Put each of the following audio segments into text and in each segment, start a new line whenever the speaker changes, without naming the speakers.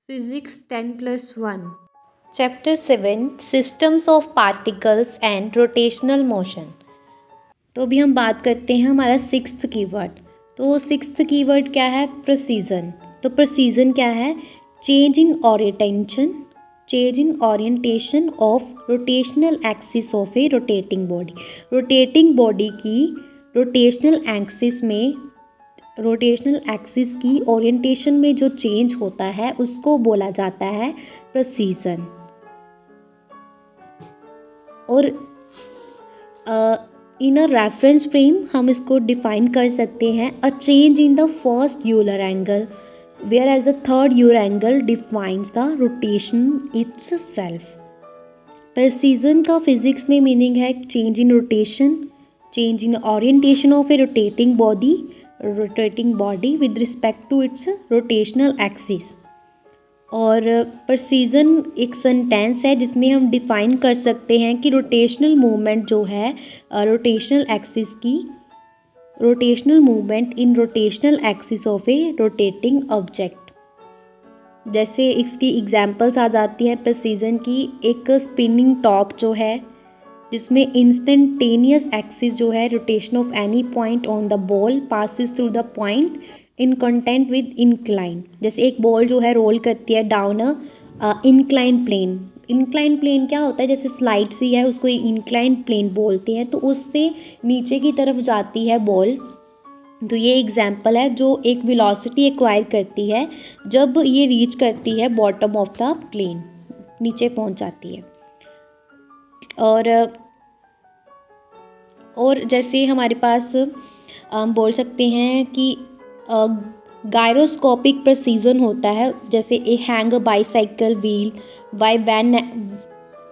Physics 10+1
Chapter 7 Systems of Particles and Rotational Motion। तो अभी हम बात करते हैं हमारा सिक्स्थ कीवर्ड। तो सिक्स्थ कीवर्ड क्या है? प्रेसीजन। तो प्रेसीजन क्या है? Change in orientation of rotational axis of a rotating body. Rotating body की रोटेशनल एक्सिस की ओरिएंटेशन में जो चेंज होता है उसको बोला जाता है प्रेसीजन। और इन अ रेफरेंस फ्रेम हम इसको डिफाइन कर सकते हैं, a change in the first Euler angle whereas the third Euler angle defines the rotation itself. Precession का फिजिक्स में मीनिंग है change in rotation, change in orientation of a rotating body with respect to its rotational axis. और precession एक sentence है जिसमें हम define कर सकते हैं कि रोटेशनल मूवमेंट जो है रोटेशनल एक्सिस की rotational movement in rotational axis of a rotating object. जैसे इसकी एग्जांपल्स आ जाती हैं प्रेसीजन की, एक स्पिनिंग टॉप जो है जिसमें इंस्टेंटेनियस एक्सिस जो है rotation of any point on the ball passes through the point in contact with incline. जैसे एक बॉल जो है रोल करती है down incline plane. Incline plane क्या होता है? जैसे स्लाइड सी है उसको इंक्लाइन प्लेन बोलते हैं, तो उससे नीचे की तरफ जाती है बॉल। तो ये एग्जाम्पल है जो एक वेलोसिटी एक्वायर करती है जब ये रीच करती है बॉटम ऑफ द प्लेन, नीचे पहुंच जाती है। और जैसे हमारे पास हम बोल सकते हैं कि गायरोस्कोपिक प्रेसीजन होता है, जैसे a hang a bicycle wheel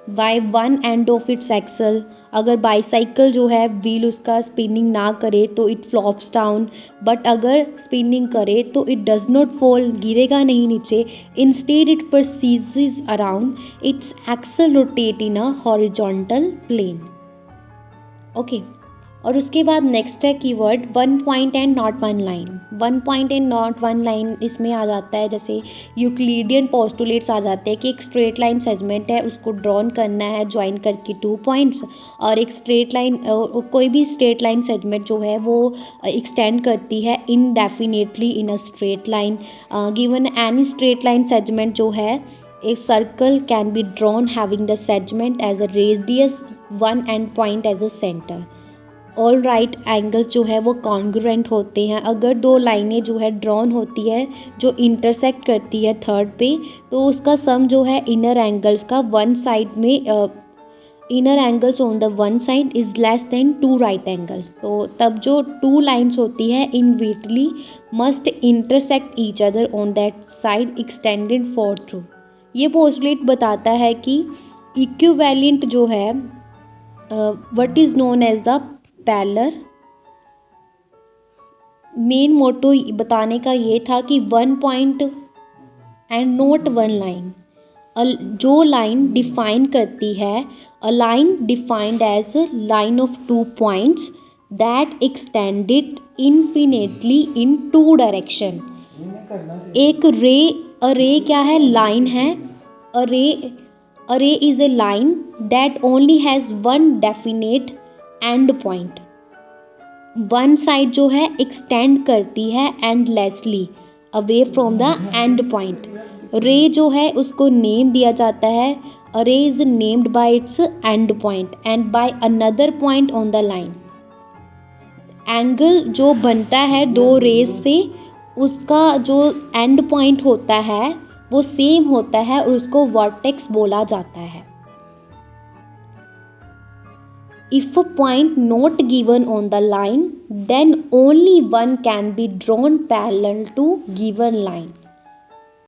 by one end of its axle. अगर बाईसाइकिल जो है व्हील उसका स्पिनिंग ना करे तो इट फ्लॉप्स डाउन, बट अगर स्पिनिंग करे तो इट डज नॉट फॉल, गिरेगा नहीं नीचे। Instead it precesses around its axle rotate in a horizontal plane. Okay, और उसके बाद नेक्स्ट है keyword one point and not one line. One point and not one line इसमें आ जाता है, जैसे यूक्लिडियन पोस्टुलेट्स आ जाते हैं कि एक स्ट्रेट लाइन सेगमेंट है उसको ड्रॉन करना है ज्वाइन करके 2 पॉइंट्स, और एक स्ट्रेट लाइन कोई भी स्ट्रेट लाइन सेगमेंट जो है वो एक्सटेंड करती है indefinitely in a straight line. Given any straight line segment जो है a circle can be drawn having the segment as a radius, one end point as a center. All right angles जो है वो congruent होते हैं। अगर दो लाइनें जो है ड्रॉन होती है जो इंटरसेक्ट करती है थर्ड पे, तो उसका सम जो है इनर एंगल्स का वन साइड में inner angles on the one side is less than 2 right angles. तो तब जो 2 लाइन्स होती है inevitably must intersect each other on that side extended for through. ये पोस्टुलेट बताता है कि इक्विवेलेंट जो है what is known as the parallel. Main motto बताने का ये था कि one point and not one line. जो लाइन डिफाइन करती है, a line defined as line of 2 points that extended infinitely in 2 direction. एक रे क्या है? लाइन है। A ray is a line that only has one definite end point. One side जो है extend करती है endlessly away from the end point. Ray जो है उसको नेम दिया जाता है, a ray is named by its end point and by another point on the line. Angle जो बनता है 2 रेज से उसका जो एंड पॉइंट होता है वो सेम होता है और उसको वर्टेक्स बोला जाता है। If a point not given on the line then only one can be drawn parallel to given line.